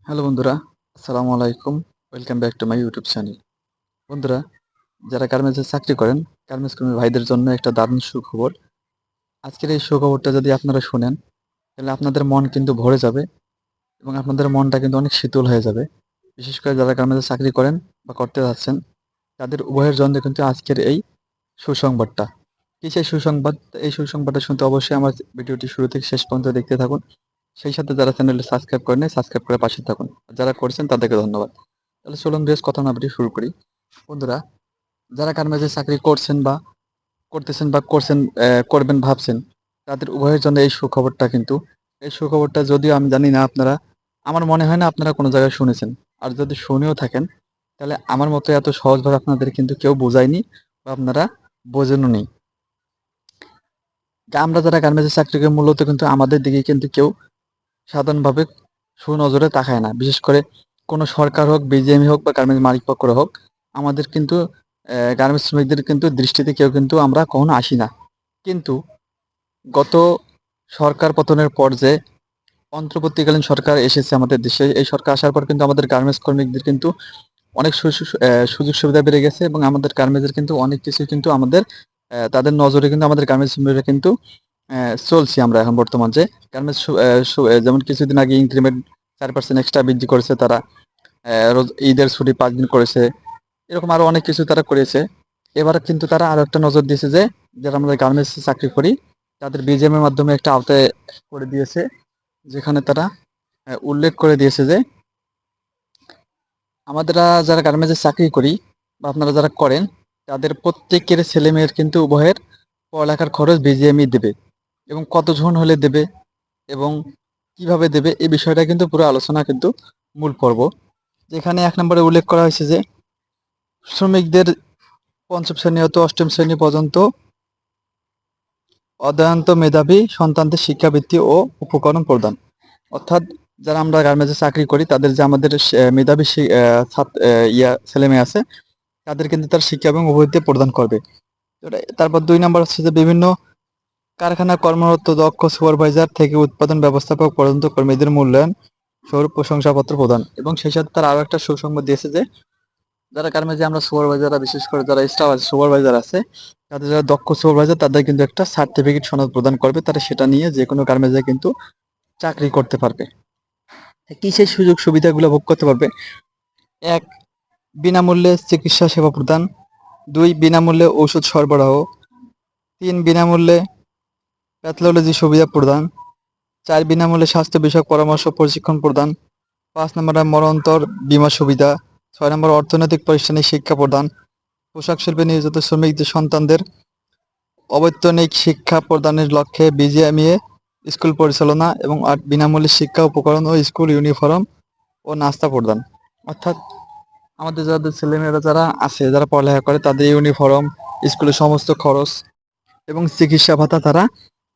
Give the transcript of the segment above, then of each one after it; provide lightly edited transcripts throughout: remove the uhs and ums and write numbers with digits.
Hello বন্ধুরা, আসসালামু আলাইকুম। Welcome back to my YouTube channel. বন্ধুরা, যারা গার্মেন্টসে চাকরি করেন, গার্মেন্টস কর্মী ভাইদের জন্য একটা দারুণ সুখবর। আজকের এই সুখবরটা যদি আপনারা শুনেন, তাহলে আপনাদের মন কিন্তু ভরে যাবে এবং আপনাদের মনটা কিন্তু অনেক শীতল হয়ে যাবে। বিশেষ করে যারা গার্মেন্টসে চাকরি করেন বা করতে যাচ্ছেন, তাদের উভয়ের জন্য কিন্তু আজকের এই সুসংবাদটা। কি সেই সুসংবাদ? এই সুসংবাদটা শুনতে অবশ্যই আমার ভিডিওটি শুরু থেকে শেষ পর্যন্ত দেখতে থাকুন। সেই সাথে যারা চ্যানেলটি সাবস্ক্রাইব করেন নাই, সাবস্ক্রাইব করে পাশে থাকুন। আর যারা করেছেন তাদেরকে ধন্যবাদ। তাহলে চলুন বেশ কথা না বাড়িয়ে শুরু করি। বন্ধুরা, যারা গার্মেন্টসে চাকরি করছেন বা করছেন করবেন ভাবছেন, তাদের উভয়ের জন্য এই সুখবরটা কিন্তু। এই সুখবরটা যদিও আমি জানি না আপনারা, আমার মনে হয় না আপনারা কোনো জায়গায় শুনেছেন। আর যদি শুনেও থাকেন, তাহলে আমার মতো এত সহজভাবে আপনাদের কিন্তু কেউ বোঝায়নি বা আপনারা বোঝেনও নি। আমরা যারা গার্মেন্টসে চাকরি করি মূলত কিন্তু আমাদের দিকে কিন্তু কেউ সাধারণভাবে সুনজরে তাকায় না। বিশেষ করে কোনো সরকার হোক, বিজিএমই হোক বা গার্মেন্টস মালিকপক্ষের হোক, আমাদের কিন্তু গার্মেন্টস শ্রমিকদের কিন্তু দৃষ্টিতে কেউ কিন্তু আমরা কখনো আসি না। কিন্তু গত সরকার পতনের পর যে অন্তর্বর্তীকালীন সরকার এসেছে আমাদের দেশে, এই সরকার আসার পর কিন্তু আমাদের গার্মেন্টস কর্মীদের কিন্তু অনেক সুযোগ সুবিধা বেড়ে গেছে এবং আমাদের গার্মেন্টসের কিন্তু অনেক কিছু কিন্তু আমাদের তাদের নজরে কিন্তু আমাদের গার্মেন্টস শ্রমিকরা কিন্তু চলছি আমরা এখন বর্তমান যে গার্মেন্টস যেমন কিছুদিন আগে ইনক্রিমেন্ট 4% এক্সট্রা বৃদ্ধি করেছে তারা। ঈদের ছুটি 5 দিন করেছে। এরকম আরো অনেক কিছু তারা করেছে। এবার কিন্তু তারা আরো একটা নজর দিয়েছে যে যারা আমরা গার্মেন্টসে চাকরি করি তাদের বিজিএম এর মাধ্যমে একটা আওতায় করে দিয়েছে, যেখানে তারা উল্লেখ করে দিয়েছে যে আমাদের যারা গার্মেন্টসে চাকরি করি বা আপনারা যারা করেন, তাদের প্রত্যেকের ছেলে মেয়ের কিন্তু উভয়ের পড়ালেখার খরচ বিজিএমই দেবে এবং কতজন হলে দেবে এবং কিভাবে দেবে এই বিষয়টা কিন্তু পুরো আলোচনা কিন্তু মূল পর্ব। যেখানে 1 নম্বরে উল্লেখ করা হয়েছে যে শ্রমিকদের পঞ্চম শ্রেণী হতে অষ্টম শ্রেণী পর্যন্ত অধ্যয়নত মেধাবী সন্তানদের শিক্ষাবৃত্তি ও উপকরণ প্রদান। অর্থাৎ যারা আমরা গার্মেন্টসে চাকরি করি তাদের যে আমাদের মেধাবী ছেলে মেয়ে আছে, তাদের কিন্তু তার শিক্ষা এবং উপবৃত্তি প্রদান করবে। তারপর 2 নম্বর হচ্ছে যে বিভিন্ন কারখানা কর্মরত দক্ষ সুপারভাইজার থেকে উৎপাদন ব্যবস্থাপক পর্যন্ত কর্মীদের মূল্যায়ন স্বরূপ প্রশংসাপত্র প্রদান। এবং সেই সাথে তার আরো একটা সুসংবাদ দিয়েছে যে যারা গার্মেন্টসে আমরা সুপারভাইজাররা, বিশেষ করে যারা স্টাফ সুপারভাইজার আছে, তাদের যারা দক্ষ সুপারভাইজার তাদের কিন্তু একটা সার্টিফিকেট সনদ প্রদান করবে, তারা সেটা নিয়ে যে কোনো গার্মেন্টসে কিন্তু চাকরি করতে পারবে। কি সেই সুযোগ সুবিধাগুলো ভোগ করতে পারবে? 1, বিনামূল্যে চিকিৎসা সেবা প্রদান। 2, বিনামূল্যে ঔষধ সরবরাহ। 3, বিনামূল্যে প্যাথোলজি সুবিধা প্রদান। 4, বিনামূল্যে স্বাস্থ্য বিষয়ক পরামর্শ প্রশিক্ষণ প্রদান। 5 নম্বরে মরণোত্তর বীমা সুবিধা। 6 নম্বর অর্থনৈতিক প্রতিষ্ঠানে শিক্ষা প্রদান। পোশাক শিল্পে নিয়োজিত শ্রমিকদের সন্তানদের অবৈতনিক শিক্ষা প্রদানের লক্ষ্যে বিজিএমইএ স্কুল পরিচালনা। এবং 8, বিনামূল্যে শিক্ষা উপকরণ ও স্কুল ইউনিফর্ম ও নাস্তা প্রদান। অর্থাৎ আমাদের যাদের ছেলেমেয়েরা যারা আছে, যারা পড়ালেখা করে, তাদের ইউনিফর্ম, স্কুলের সমস্ত খরচ এবং চিকিৎসা ভাতা তারা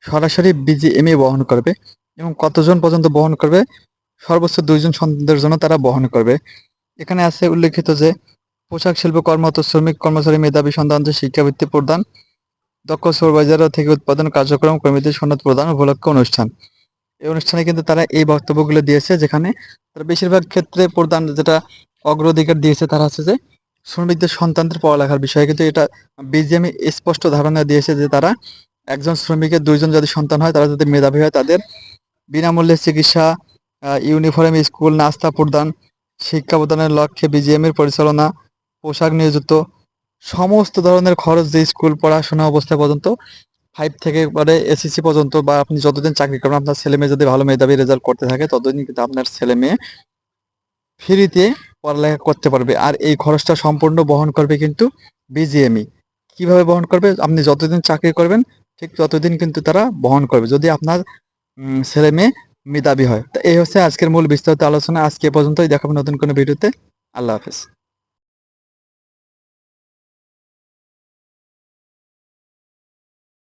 সরাসরি বিজিএমই বহন করবে। এবং কতজন পর্যন্ত বহন করবে? সর্বোচ্চ 2 জন সন্তানদের জন্য তারা বহন করবে। এখানে আছে উল্লেখিত যে পোশাক শিল্প কর্মরত শ্রমিক কর্মচারী মেধাবী সন্তানদের শিক্ষাবৃত্তি প্রদান, দক্ষ সুপারভাইজার থেকে উৎপাদন কার্যক্রম কর্মীদের সনদ প্রদান উপলক্ষে অনুষ্ঠান। এই অনুষ্ঠানে কিন্তু তারা এই বক্তব্যগুলো দিয়েছে, যেখানে তারা বেশিরভাগ ক্ষেত্রে প্রদান যেটা অগ্রাধিকার দিয়েছে তারা হচ্ছে যে শ্রমিকদের সন্তানদের পড়ালেখার বিষয়ে কিন্তু এটা বিজিএমই স্পষ্ট ধারণা দিয়েছে যে তারা একজন শ্রমিকের 2 জন যদি সন্তান হয়, তারা যদি মেধাবী হয়, তাদের বিনামূল্যে চিকিৎসা, ইউনিফর্ম, স্কুল, নাস্তা প্রদান, শিক্ষা প্রদানের লক্ষ্যে বিজিএমের পরিচালনা, পোশাক নিয়োজিত সমস্ত ধরনের খরচ, যে স্কুল পড়াশোনা অবস্থা পর্যন্ত 5 থেকে মানে এসএসসি পর্যন্ত, বা আপনি যতদিন চাকরি করবেন আপনার ছেলে মেয়ে যদি ভালো মেধাবী রেজাল্ট করতে থাকে ততদিন কিন্তু আপনার ছেলে মেয়ে ফ্রিতে পড়ালেখা করতে পারবে। আর এই খরচটা সম্পূর্ণ বহন করবে কিন্তু বিজিএমই। কিভাবে বহন করবে? আপনি যতদিন চাকরি করবেন ঠিক ততদিন কিন্তু তারা বহন করবে, যদি আপনার ছেলে মেয়ে মেধাবী হয়। তো এই হচ্ছে আজকের মূল বিস্তারিত আলোচনা। আজকে এ পর্যন্তই, দেখাবো নতুন কোনো ভিডিওতে। আল্লাহ হাফেজ।